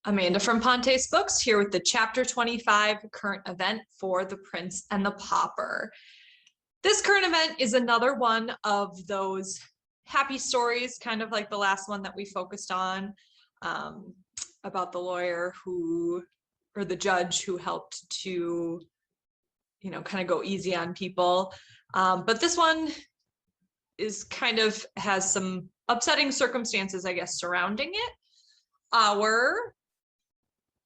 Amanda from Pontes Books here with the Chapter 25 current event for The Prince and the Pauper. This current event is another one of those happy stories, kind of like the last one that we focused on, about the lawyer or the judge who helped to, kind of go easy on people. But this one has some upsetting circumstances, I guess, surrounding it. Our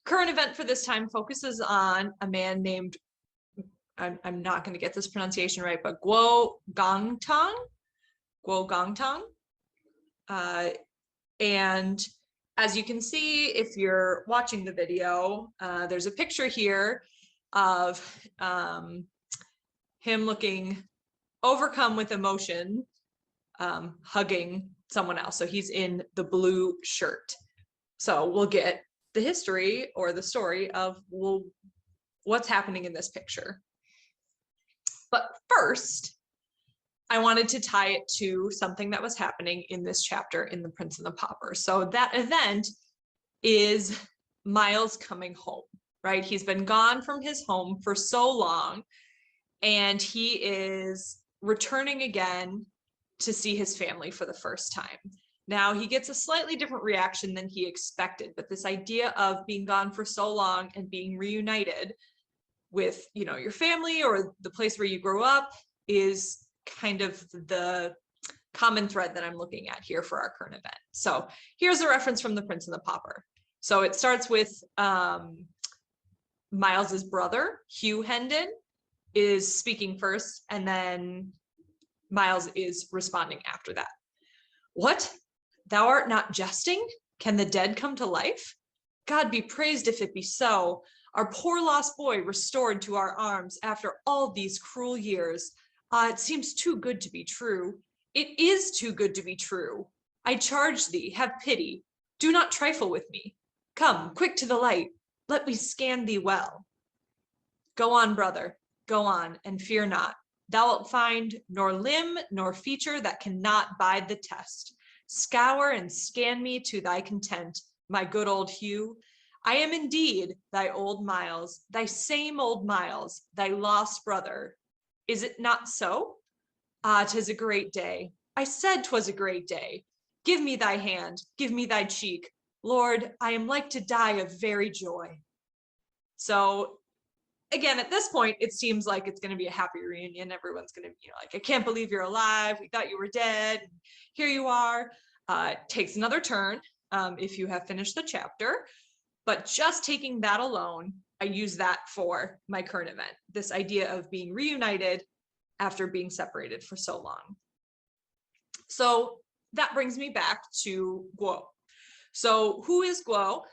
current event for this time focuses on a man named, I'm not going to get this pronunciation right, but Guo Gangtang. And as you can see, if you're watching the video, there's a picture here of him looking overcome with emotion, hugging someone else. So he's in the blue shirt. So we'll get the history or the story of what's happening in this picture. But first, I wanted to tie it to something that was happening in this chapter in The Prince and the Pauper. So that event is Miles coming home, right? He's been gone from his home for so long, and he is returning again to see his family for the first time. Now he gets a slightly different reaction than he expected, but this idea of being gone for so long and being reunited with, your family or the place where you grew up is kind of the common thread that I'm looking at here for our current event. So here's a reference from The Prince and the Pauper. So it starts with Miles's brother, Hugh Hendon, is speaking first, and then Miles is responding after that. What? Thou art not jesting? Can the dead come to life? God be praised if it be so. Our poor lost boy restored to our arms after all these cruel years. It seems too good to be true. It is too good to be true. I charge thee, have pity. Do not trifle with me. Come, quick to the light. Let me scan thee well. Go on, brother, go on, and fear not. Thou wilt find nor limb nor feature that cannot bide the test. Scour and scan me to thy content, my good old Hugh. I am indeed thy old Miles, thy same old Miles, thy lost brother. Is it not so? Ah, 'tis a great day. I said 'twas a great day. Give me thy hand, give me thy cheek. Lord, I am like to die of very joy. So again, at this point, it seems like it's going to be a happy reunion. Everyone's going to be like, I can't believe you're alive. We thought you were dead. Here you are. It takes another turn if you have finished the chapter. But just taking that alone, I use that for my current event. This idea of being reunited after being separated for so long. So that brings me back to Guo. So who is Guo?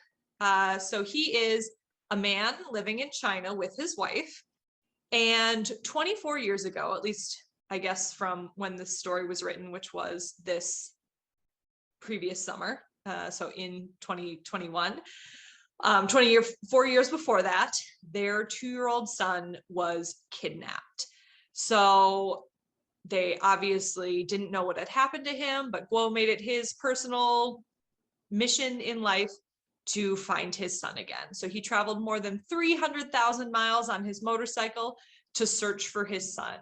So he is a man living in China with his wife. And 24 years ago, at least I guess from when this story was written, which was this previous summer, so in 2021, 4 years before that, their 2-year-old son was kidnapped. So they obviously didn't know what had happened to him, but Guo made it his personal mission in life to find his son again. So he traveled more than 300,000 miles on his motorcycle to search for his son.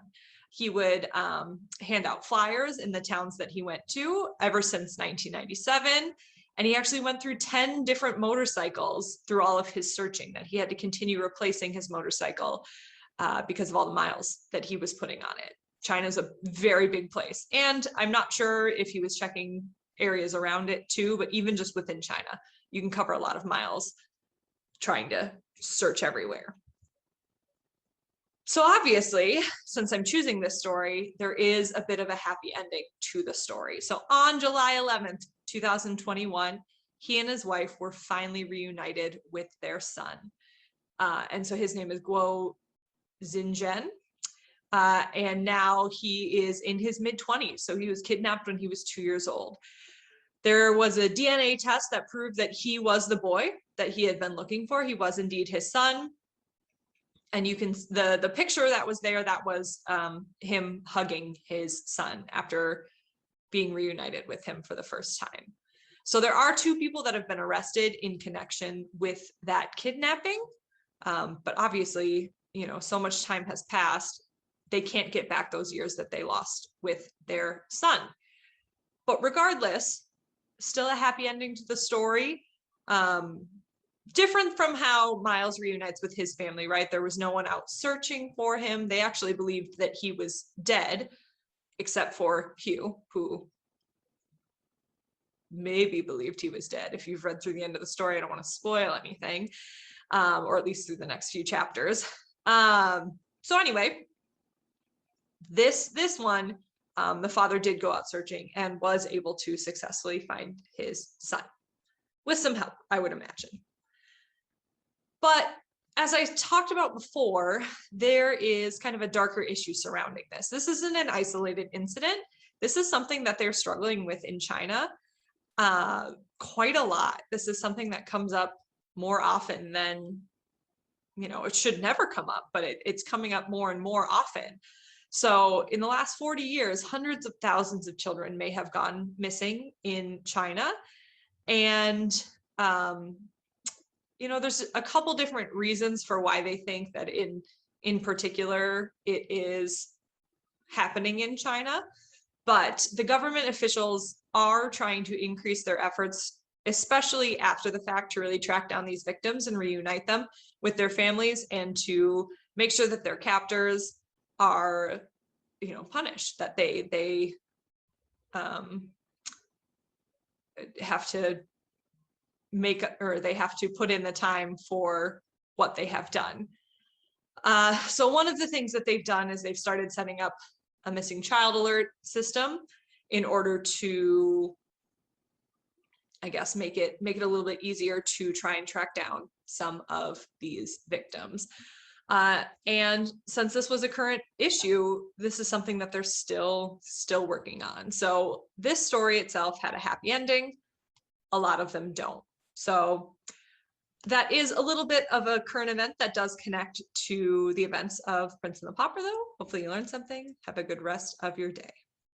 He would hand out flyers in the towns that he went to ever since 1997. And he actually went through 10 different motorcycles through all of his searching, that he had to continue replacing his motorcycle because of all the miles that he was putting on it. China's a very big place. And I'm not sure if he was checking areas around it too, but even just within China, you can cover a lot of miles trying to search everywhere. So obviously, since I'm choosing this story, there is a bit of a happy ending to the story. So on July 11th, 2021, he and his wife were finally reunited with their son. And so his name is Guo Gangtang. And now he is in his mid-20s. So he was kidnapped when he was 2 years old. There was a DNA test that proved that he was the boy that he had been looking for. He was indeed his son. And you can, the picture that was there, that was him hugging his son after being reunited with him for the first time. So there are 2 people that have been arrested in connection with that kidnapping. But obviously, you know, so much time has passed, they can't get back those years that they lost with their son. But regardless, still a happy ending to the story. Different from how Miles reunites with his family, right? There was no one out searching for him. They actually believed that he was dead, except for Hugh, who maybe believed he was dead. If you've read through the end of the story, I don't want to spoil anything, or at least through the next few chapters. So anyway, this one, the father did go out searching and was able to successfully find his son, with some help, I would imagine. But as I talked about before, there is kind of a darker issue surrounding this. This isn't an isolated incident. This is something that they're struggling with in China quite a lot. This is something that comes up more often than, you know, it should never come up, but it's coming up more and more often. So in the last 40 years, hundreds of thousands of children may have gone missing in China. And you know, there's a couple different reasons for why they think that in particular it is happening in China, but the government officials are trying to increase their efforts, especially after the fact, to really track down these victims and reunite them with their families, and to make sure that their captors are, you know, punished, that they have to make, or they have to put in the time for what they have done. So one of the things that they've done is they've started setting up a missing child alert system in order to, I guess, make it a little bit easier to try and track down some of these victims. And since this was a current issue, this is something that they're still working on. So this story itself had a happy ending. A lot of them don't. So that is a little bit of a current event that does connect to the events of Prince and the Pauper, though. Hopefully you learned something. Have a good rest of your day.